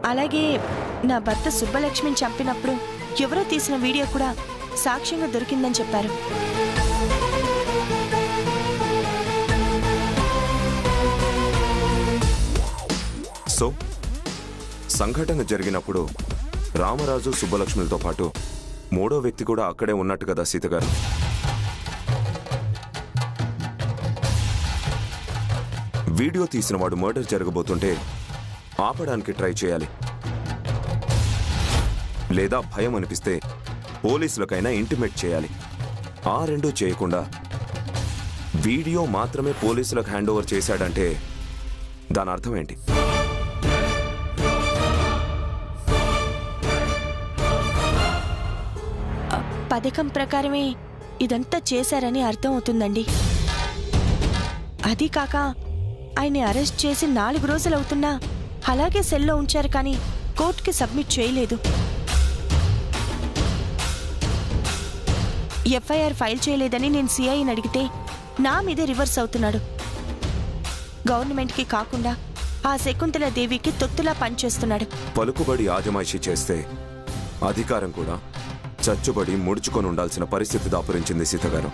అలాగే నా భర్త సుబ్బలక్ష్మిని చంపినప్పుడు ఎవరో తీసిన వీడియో కూడా సాక్ష్యంగా దొరికిందని చెప్పారు. సో సంఘటన జరిగినప్పుడు రామరాజు సుబ్బలక్ష్మిలతో పాటు మూడో వ్యక్తి కూడా అక్కడే ఉన్నట్టు కదా సీత గారు? వీడియో తీసిన వాడు మర్డర్ జరగబోతుంటే ఆపడానికి ట్రై చేయాలి, లేదా భయం అనిపిస్తే పోలీసులకైనా ఇంటిమేట్ చేయాలి. ఆ రెండూ చేయకుండా వీడియో మాత్రమే పోలీసులకు హ్యాండ్ ఓవర్ చేశాడంటే దాని అర్థం ఏంటి? పథకం ప్రకారమే ఇదంతా చేశారని అర్థం అవుతుందండి. అది కాక ఆయన్ని అరెస్ట్ చేసి 4 రోజులవుతున్నా అలాగే సెల్లో ఉంచారు, కానీ కోర్టుకి సబ్మిట్ చేయలేదు. ఎఫ్ఐఆర్ ఫైల్ చేయలేదని నేను సిఐని అడిగితే నా మీదే రివర్స్ అవుతున్నాడు. గవర్నమెంట్కి కాకుండా ఆ శకుంతల దేవికి తొత్తులా పనిచేస్తున్నాడు. పలుకుబడి ఆజమాయిషీ చేస్తే అధికారం కూడా చచ్చుబడి ముడుచుకొని ఉండాల్సిన పరిస్థితి దాపురించింది సీత గారు.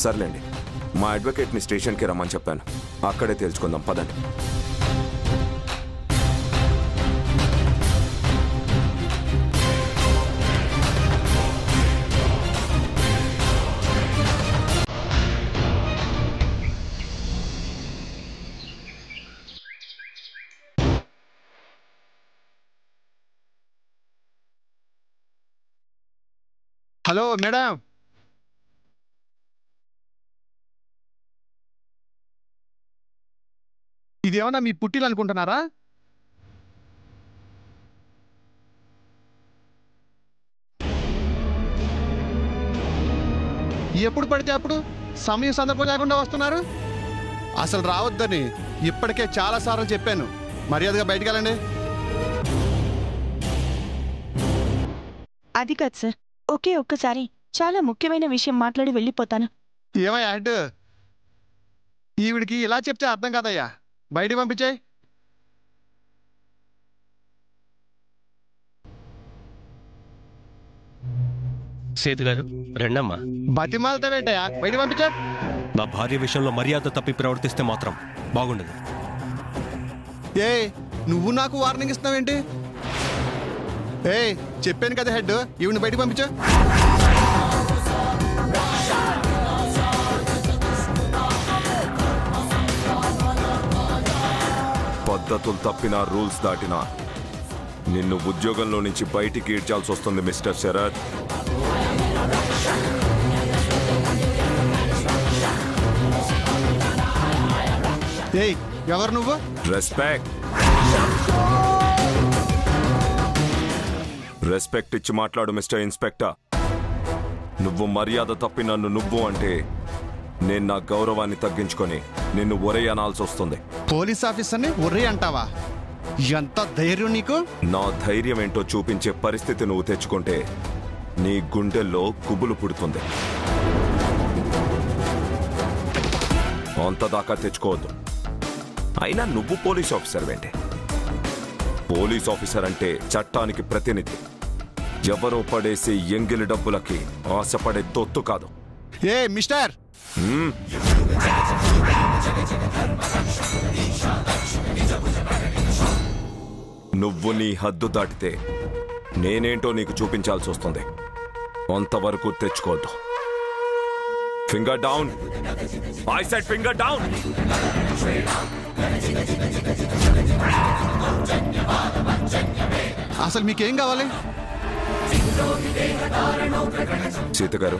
సర్లేండి, మా అడ్వకేట్ని స్టేషన్కి రమ్మని చెప్పాను, అక్కడే తేల్చుకుందాం, పదండి. హలో మేడం, ఇదేమన్నా మీ పుట్టిలు అనుకుంటున్నారా? ఎప్పుడు పడితే అప్పుడు సమయం సందర్భం లేకుండా వస్తున్నారు. అసలు రావద్దని ఇప్పటికే చాలా సార్లు చెప్పాను. మర్యాదగా బయటికి వెళ్ళండి. అది కాదు సార్, ఒకే ఒక్కసారి చాలా ముఖ్యమైన విషయం మాట్లాడి వెళ్ళిపోతాను. ఏమయ్యా హెడ్, ఈవిడికి ఇలా చెప్తే అర్థం కాదయ్యా. బయటికి పంపించాయి. సీత గారు రెండమ్మా. బతిమాలతావేంటయ్యా? బయటికి పంపించా. నా భార్య విషయంలో మర్యాద తప్పి ప్రవర్తిస్తే మాత్రం బాగుండదు. ఏ నువ్వు నాకు వార్నింగ్ ఇస్తున్నావేంటి? ఏ చెప్పాను కదా హెడ్, ఈవిని బయటికి పంపించా. పద్ధతులు తప్పినా రూల్స్ దాటినా నిన్ను ఉద్యోగంలో నుంచి బయటికి ఈడ్చాల్సి వస్తుంది మిస్టర్ శరత్. ఏయ్ ఎవరు నువ్వు? రెస్పెక్ట్ ఇచ్చి మాట్లాడు మిస్టర్ ఇన్స్పెక్టర్. నువ్వు మర్యాద తప్పి నన్ను నువ్వు అంటే నేను నా గౌరవాన్ని తగ్గించుకొని నిన్ను ఒరే అనాల్సి వస్తుంది. పోలీస్ ఆఫీసర్ని ఒరే అంటావా? ఎంత ధైర్యం నీకు? నా ధైర్యం ఏంటో చూపించే పరిస్థితి నువ్వు తెచ్చుకుంటే నీ గుండెల్లో గుబులు పుడుతుంది. అంతదాకా తెచ్చుకోవద్దు. అయినా నువ్వు పోలీస్ ఆఫీసర్ ఏంటి? పోలీస్ ఆఫీసర్ అంటే చట్టానికి ప్రతినిధి. ఎవరో పడేసే ఎంగిలి డబ్బులకి ఆశపడే తొత్తు కాదు. ఏ మిస్టర్, నువ్వు నీ హద్దు దాటితే నేనేంటో నీకు చూపించాల్సి వస్తుంది. అంతవరకు తెచ్చుకోవద్దు. Finger down. I said finger down. అసలు మీకేం కావాలి? సీత గారు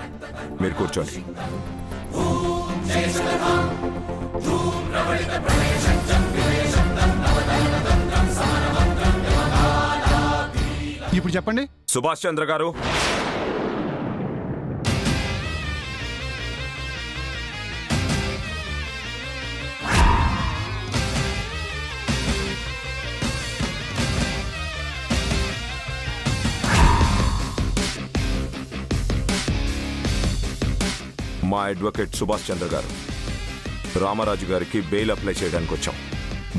మీరు కూర్చోండి. ఇప్పుడు చెప్పండి. సుభాష్ చంద్ర గారు, మా అడ్వకేట్ సుభాష్ చంద్ర గారు, రామరాజు గారికి బెయిల్ అప్లై చేయడానికి వచ్చాం.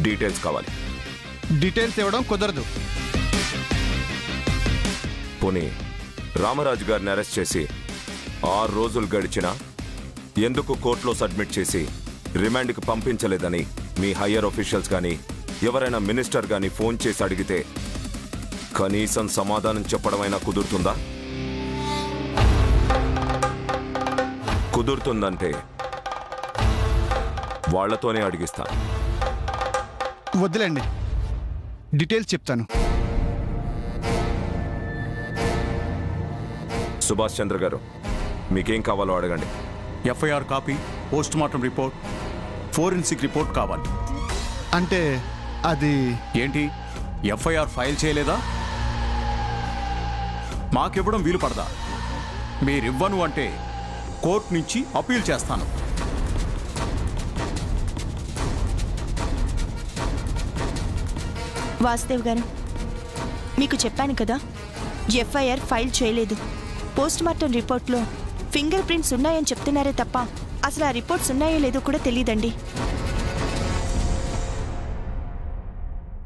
డీటెయిల్స్ కావాలి. డీటెయిల్స్ ఇవ్వడం కుదరదు. పోనీ రామరాజు గారిని అరెస్ట్ చేసి 6 రోజులు గడిచినా ఎందుకు కోర్టులో సబ్మిట్ చేసి రిమాండ్కి పంపించలేదని మీ హయ్యర్ ఆఫీషియల్స్ కానీ ఎవరైనా మినిస్టర్ కానీ ఫోన్ చేసి అడిగితే కనీసం సమాధానం చెప్పడమైనా కుదురుతుందా? కుదురుతుందంటే వాళ్లతోనే అడిగిస్తాను. వద్దులేండి, డీటెయిల్స్ చెప్తాను. సుభాష్ చంద్ర గారు, మీకేం కావాలో అడగండి. FIR copy, post mortem report, forensic report కావాలి. అంటే అది ఏంటి, ఎఫ్ఐఆర్ ఫైల్ చేయలేదా? మాకివ్వడం వీలు పడదా? మీరివ్వను అంటే కోర్టు నుంచి అప్పీల్ చేస్తాను. వాసుదేవ్ గారు, మీకు చెప్పాను కదా, ఎఫ్ఐఆర్ ఫైల్ చేయలేదు. పోస్ట్ మార్టం రిపోర్ట్లో ఫింగర్ ప్రింట్స్ ఉన్నాయని చెప్తున్నారే తప్ప అసలు ఆ రిపోర్ట్స్ ఉన్నాయో లేదో కూడా తెలియదండి.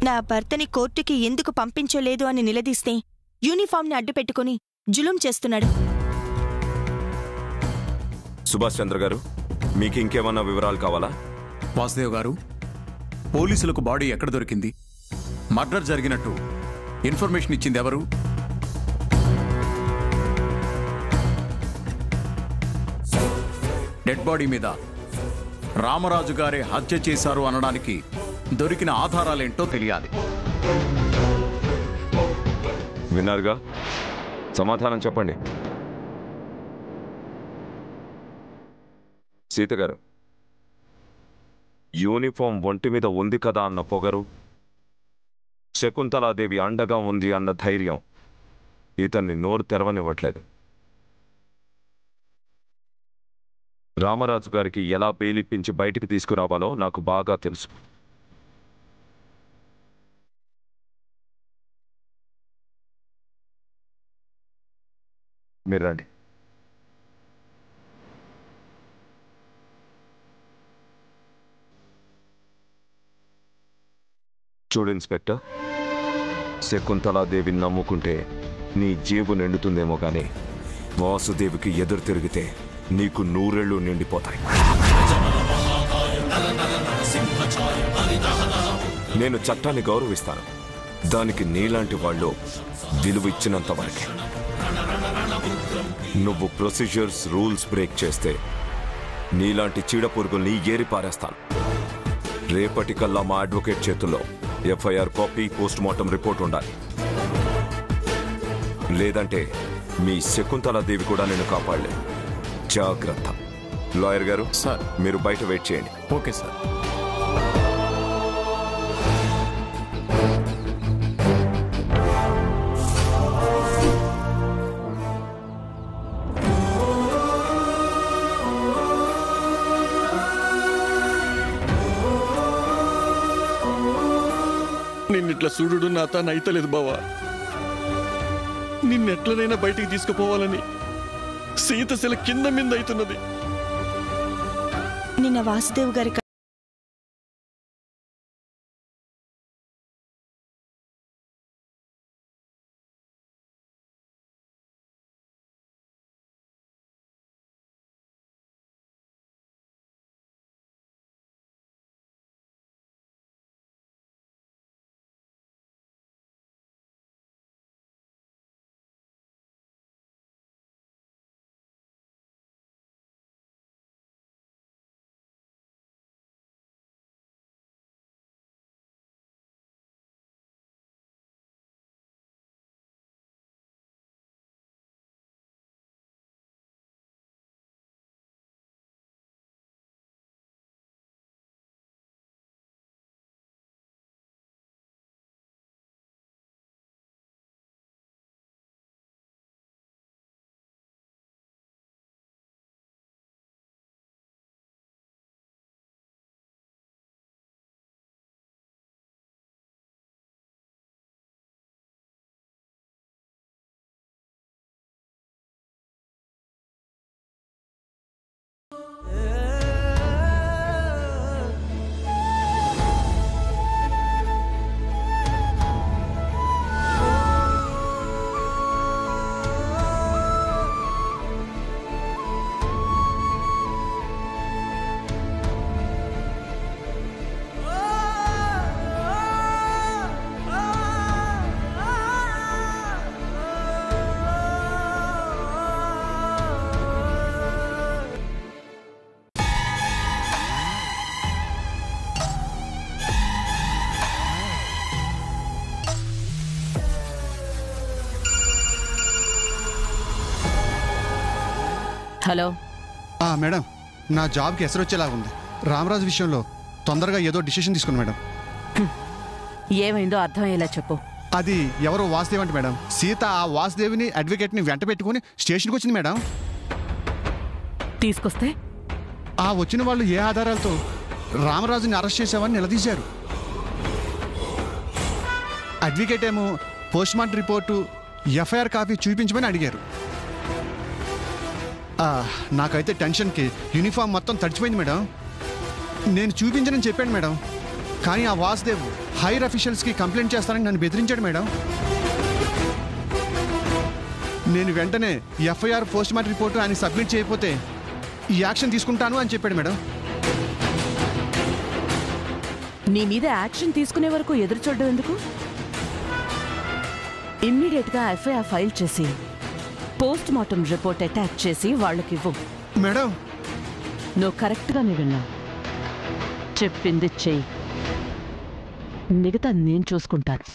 నా భర్తని కోర్టుకి ఎందుకు పంపించలేదు అని నిలదీస్తే యూనిఫామ్ని అడ్డు పెట్టుకుని జులుం చేస్తున్నాడు. సుభాష్ చంద్ర గారు, మీకు ఇంకేమన్నా వివరాలు కావాలా? వాసుదేవ్ గారు, పోలీసులకు బాడీ ఎక్కడ దొరికింది? మర్డర్ జరిగినట్టు ఇన్ఫర్మేషన్ ఇచ్చింది ఎవరు? డెడ్ బాడీ మీద రామరాజు గారే హత్య చేశారు అనడానికి దొరికిన ఆధారాలేంటో తెలియాలి. విన్నారుగా, సమాధానం చెప్పండి. సీత గారు, యూనిఫామ్ ఒంటి మీద ఉంది కదా అన్న పొగరు, శకుంతలాదేవి అండగా ఉంది అన్న ధైర్యం ఇతన్ని నోరు తెరవనివ్వట్లేదు. రామరాజు గారికి ఎలా పేలిప్పించి బయటికి తీసుకురావాలో నాకు బాగా తెలుసు. మీరు రండి. చూడు ఇన్స్పెక్టర్, శకుంతలాదేవిని నమ్ముకుంటే నీ జేబు నిండుతుందేమో కానీ వాసుదేవికి ఎదురు తిరిగితే నీకు 100 ఏళ్ళు నిండిపోతాయి. నేను చట్టాన్ని గౌరవిస్తాను. దానికి నీలాంటి వాళ్ళు విలువ ఇచ్చినంత వరకే. నువ్వు ప్రొసీజర్స్, రూల్స్ బ్రేక్ చేస్తే నీలాంటి చీడపురుగుల్ని ఏరిపారేస్తాను. రేపటికల్లా మా అడ్వకేట్ చేతుల్లో FIR copy, post mortem report ఉండాలి. లేదంటే మీ శకుంతలాదేవి కూడా నేను కాపాడలేదు. జాగ్రత్త. లాయర్ గారు, సార్, మీరు బయట వెయిట్ చేయండి. Okay sir. నిన్నిట్లా చూడు నా తాను అయితలేదు బావా. నిన్నెట్లనైనా బయటికి తీసుకుపోవాలని సీతశిల కింద మీద అవుతున్నది. నిన్న వాసుదేవ్ గారి హలో. మేడం, నా జాబ్కి ఎసరొచ్చేలాగా ఉంది. రామరాజు విషయంలో తొందరగా ఏదో డిసిషన్ తీసుకుని మేడం. ఏమైందో అర్థమయ్యేలా చెప్పు. అది ఎవరో వాసుదేవ్ అంటే మేడం. సీత ఆ వాసుదేవిని అడ్వకేట్ని వెంట పెట్టుకుని స్టేషన్కి వచ్చింది మేడం. తీసుకొస్తే ఆ వచ్చిన వాళ్ళు ఏ ఆధారాలతో రామరాజుని అరెస్ట్ చేసావని నిలదీశారు. అడ్వకేట్ ఏమో పోస్ట్మార్టం రిపోర్టు, ఎఫ్ఐఆర్ కాపీ చూపించమని అడిగారు. నాకైతే టెన్షన్కి యూనిఫామ్ మొత్తం తడిచిపోయింది మేడం. నేను చూపించనని చెప్పాను మేడం, కానీ ఆ వాసుదేవ్ హైర్ అఫీషియల్స్కి కంప్లైంట్ చేస్తానని నన్ను బెదిరించాడు మేడం. నేను వెంటనే ఎఫ్ఐఆర్ పోస్ట్మార్టం రిపోర్టు ఆయన సబ్మిట్ చేయకపోతే ఈ యాక్షన్ తీసుకుంటాను అని చెప్పాడు మేడం. నీ మీద యాక్షన్ తీసుకునే వరకు ఎదురు చూడడం ఎందుకు? ఇమ్మీడియట్గా ఎఫ్ఐఆర్ ఫైల్ చేసి పోస్ట్ మార్టం రిపోర్ట్ అటాచ్ చేసి వాళ్ళకివ్వు. మేడం, నువ్వు కరెక్ట్గానే విన్నావు. చెప్పింది చెయ్యి, మిగతా నేను చూసుకుంటాను.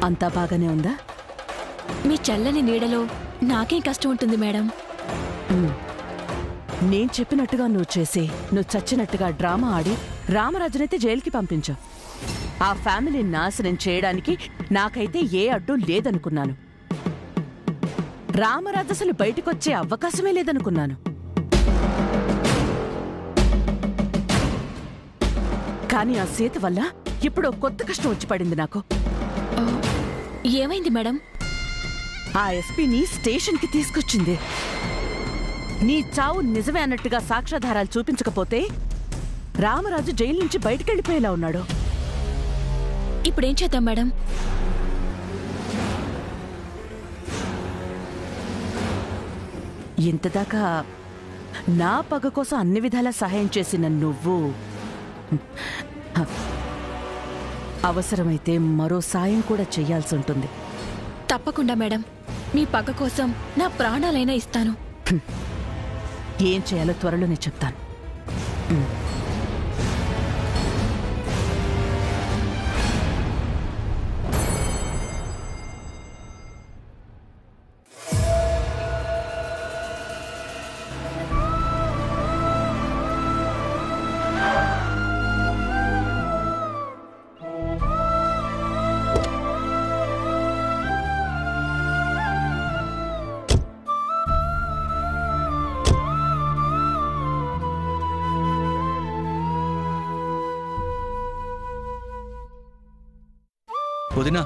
అంతా బాగానే ఉందా? మీ చల్లని నీడలో నాకేం కష్టం ఉంటుంది మేడం? నేను చెప్పినట్టుగా నువ్వు చేసి నువ్వు చచ్చినట్టుగా డ్రామా ఆడి రామరాజునైతే జైలుకి పంపించావు. ఆ ఫ్యామిలీని నాశనం చేయడానికి నాకైతే ఏ అడ్డు లేదనుకున్నాను. రామరాజు అసలు బయటకొచ్చే అవకాశమే లేదనుకున్నాను. కానీ ఆ సీత వల్ల ఇప్పుడు కొత్త కష్టం వచ్చి పడింది నాకు. ఏమైంది మేడం? ఆ ఎస్పీని స్టేషన్కి తీసుకొచ్చింది. నీ చావు నిజమే అన్నట్టుగా సాక్ష్యాధారాలు చూపించకపోతే రామరాజు జైలు నుంచి బయటకెళ్ళిపోయేలా ఉన్నాడు. ఇప్పుడేం చేద్దాం మేడం? ఇంతదాకా నా పగ కోసం అన్ని విధాలా సహాయం చేసిన నువ్వు అవసరమైతే మరో సాయం కూడా చెయ్యాల్సి ఉంటుంది. తప్పకుండా మేడం, మీ పగ కోసం నా ప్రాణాలైనా ఇస్తాను. ఏం చేయాలో త్వరలోనే చెప్తాను. వదినా,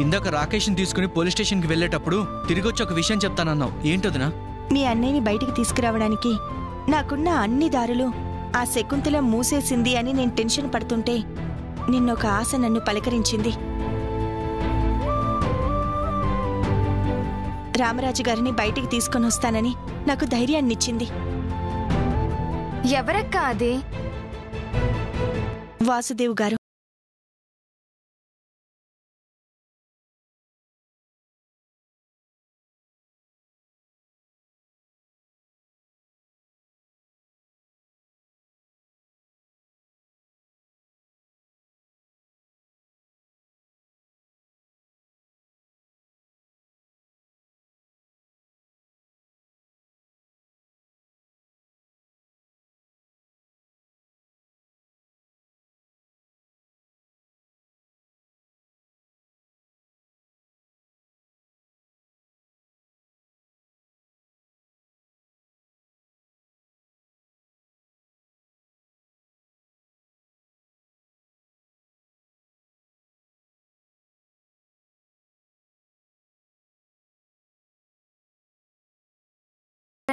ఇందాక రాకేష్ని తీసుకుని పోలీస్ స్టేషన్కి వెళ్ళేటప్పుడు తిరిగొచ్చి ఒక విషయం చెప్తానన్నావు. ఏంటొదినా? మీ అన్నయ్యని బయటికి తీసుకురావడానికి నాకున్న అన్ని దారులు ఆ శకుంతల మూసేసింది అని నేను టెన్షన్ పడుతుంటే నిన్నొక ఆశ నన్ను పలకరించింది. రామరాజు గారిని బయటికి తీసుకొని వస్తానని నాకు ధైర్యాన్నిచ్చింది. ఎవరక్క అదే? వాసుదేవ్ గారు.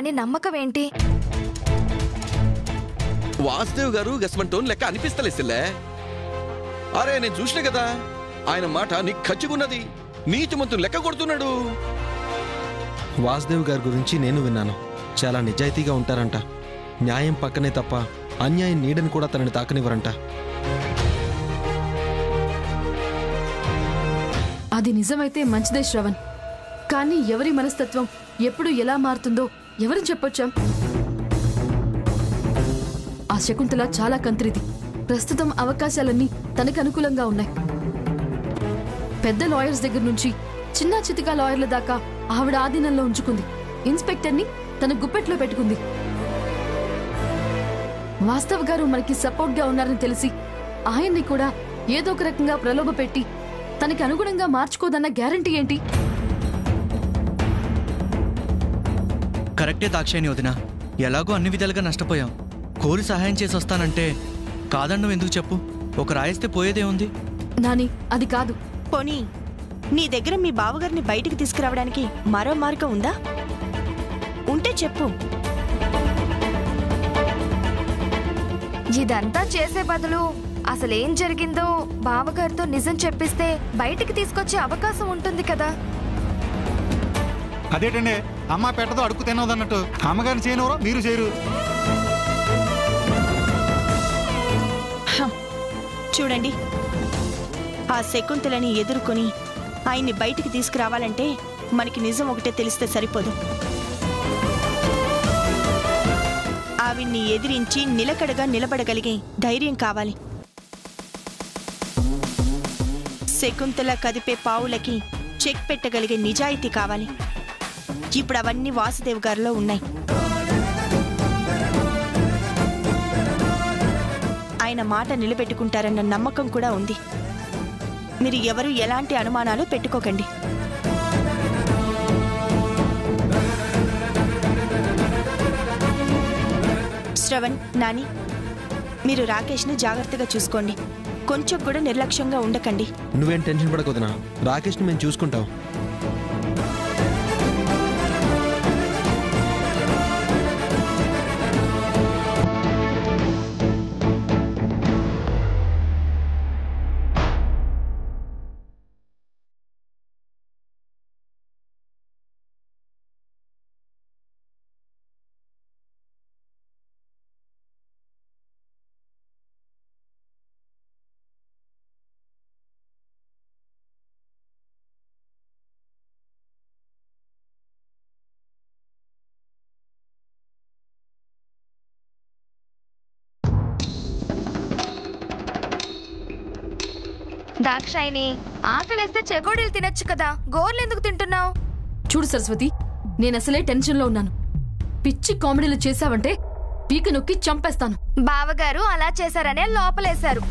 చేస్తారని నమ్మకం ఏంటి? వాసుదేవ్ గారు గస్మంటోన్ లెక్క అనిపిస్తలే సిల్లే. అరే నేను చూసిన కదా, ఆయన మాట నీకు ఖచ్చిగున్నది. నీతిమంతుని లెక్క కొడుతున్నాడు. వాసుదేవ్ గారి గురించి నేను విన్నాను. చాలా నిజాయితీగా ఉంటారంట. న్యాయం పక్కనే తప్ప అన్యాయం నీడని కూడా తనని తాకనివ్వరంట. అది నిజమైతే మంచిదే శ్రవణ్. కానీ ఎవరి మనస్తత్వం ఎప్పుడు ఎలా మారుతుందో ఎవరు చెప్పొచ్చాం? ఆ శకుంతల చాలా కంత్రిది. ప్రస్తుతం అవకాశాలన్నీ తనకు అనుకూలంగా ఉన్నాయి. పెద్ద లాయర్స్ దగ్గర నుంచి చిన్న చితికా లాయర్ల దాకా ఆవిడ ఆధీనంలో ఉంచుకుంది. ఇన్స్పెక్టర్ని తన గుప్పెట్లో పెట్టుకుంది. వాస్తవ్ గారు మనకి సపోర్ట్ గా ఉన్నారని తెలిసి ఆయన్ని కూడా ఏదో ఒక రకంగా ప్రలోభ పెట్టి తనకి అనుగుణంగా మార్చుకోదన్న గ్యారంటీ ఏంటి? కరెక్టే దాక్షాయణి వదిన. ఎలాగో అన్ని విధాలుగా నష్టపోయాం. కోరి సహాయం చేసి వస్తానంటే కాదండం ఎందుకు చెప్పు? ఒక రాయిస్తే పోయేదే ఉంది. నాని, అది కాదు. పోనీ నీ దగ్గర మీ బావగారిని బయటికి తీసుకురావడానికి మరో మార్గం ఉందా? ఉంటే చెప్పు. ఇదంతా చేసే బదులు అసలేం జరిగిందో బావగారితో నిజం చెప్పిస్తే బయటికి తీసుకొచ్చే అవకాశం ఉంటుంది కదా. అదేటండి, అమ్మ పెట్టదో అడుగు తినవదన్నట్టు అమ్మగారిని చేయనవరో మీరు చేయరు. చూడండి, ఆ శకుంతలని ఎదుర్కొని ఆయన్ని బయటికి తీసుకురావాలంటే మనకి నిజం ఒకటే తెలిస్తే సరిపోదు. ఆవిడ్ని ఎదిరించి నిలకడగా నిలబడగలిగే ధైర్యం కావాలి. శకుంతల కదిపే పావులకి చెక్ పెట్టగలిగే నిజాయితీ కావాలి. ఇప్పుడు అవన్నీ వాసుదేవ్ గారిలో ఉన్నాయి. ఆయన మాట నిలబెట్టుకుంటారన్న నమ్మకం కూడా ఉంది. మీరు ఎవరు ఎలాంటి అనుమానాలు పెట్టుకోకండి. శ్రవణ్, నాని, మీరు రాకేష్ని జాగ్రత్తగా చూసుకోండి. కొంచెం కూడా నిర్లక్ష్యంగా ఉండకండి. నువ్వేం టెన్షన్ పడకొద్దునా, రాకేష్ని మేము చూసుకుంటాం. దాక్షాయిని, ఆకలేస్తే చెగోడీలు తినొచ్చు కదా, గోర్లు ఎందుకు తింటున్నావు? చూడు సరస్వతి, నేనసలే టెన్షన్లో ఉన్నాను. పిచ్చి కామెడీలు చేశావంటే పీక నొక్కి చంపేస్తాను. బావగారు అలా చేశారనే లోపలేశారు.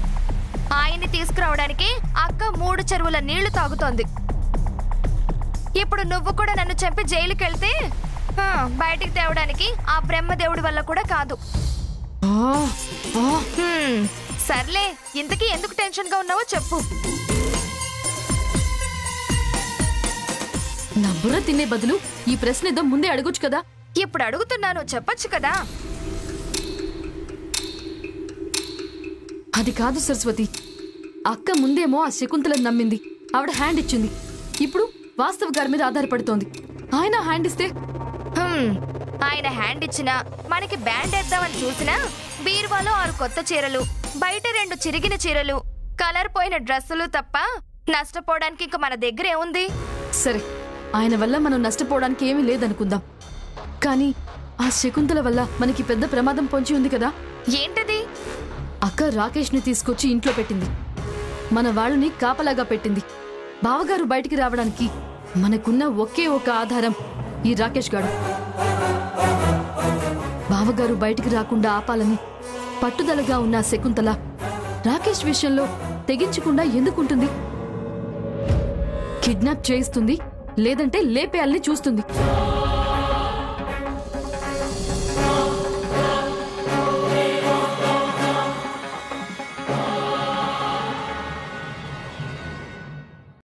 ఆయన్ని తీసుకురావడానికి అక్క 3 చెరువుల నీళ్లు తాగుతోంది. ఇప్పుడు నువ్వు కూడా నన్ను చంపి జైలుకెళ్తే బయటికి తేవడానికి ఆ బ్రహ్మదేవుడి వల్ల కూడా కాదు. సర్లే, ఇంతకీ ఎందుకు టెన్షన్ గా ఉన్నావో చెప్పు. నా బుర్ర తినే బదులు ఈ ప్రశ్న ఏదో ముందే అడగొచ్చు కదా. ఇప్పుడు అడుగుతున్నాను, చెప్పొచ్చు కదా. అది కాదు సరస్వతి, అక్క ముందేమో ఆ శకుంతలను నమ్మింది, ఆవిడ హ్యాండ్ ఇచ్చింది. ఇప్పుడు వాస్తవ్ గారి మీద ఆధారపడుతోంది. ఆయన హ్యాండ్ ఇస్తే ఆయన హ్యాండ్ ఇచ్చినా మనకి బ్యాండ్ వేద్దామని చూసినా బీరువాలో 6 కొత్త చీరలు, బయట 2 చిరిగిన చీరలు, కలర్ పోయిన డ్రెస్సులు తప్ప నష్టపోవడానికి ఇంక మన దగ్గర ఏముంది? సరే, ఆయన వల్ల మనం నష్టపోవడానికి ఏమీ లేదనుకుందాం. కానీ ఆ శకుంతల వల్ల మనకి పెద్ద ప్రమాదం పొంచి ఉంది కదా. ఏంటది? అక్క రాకేష్ ని తీసుకొచ్చి ఇంట్లో పెట్టింది. మన వాళ్ళని కాపలాగా పెట్టింది. బావగారు బయటికి రావడానికి మనకున్న ఒకే ఒక ఆధారం ఈ రాకేష్ గాడు. బావగారు బయటికి రాకుండా ఆపాలని పట్టుదలగా ఉన్న శకుంతల రాకేష్ విషయంలో తెగించకుండా ఎందుకుంటుంది? కిడ్నాప్ చేయిస్తుంది, లేదంటే లేపేయాలని చూస్తుంది.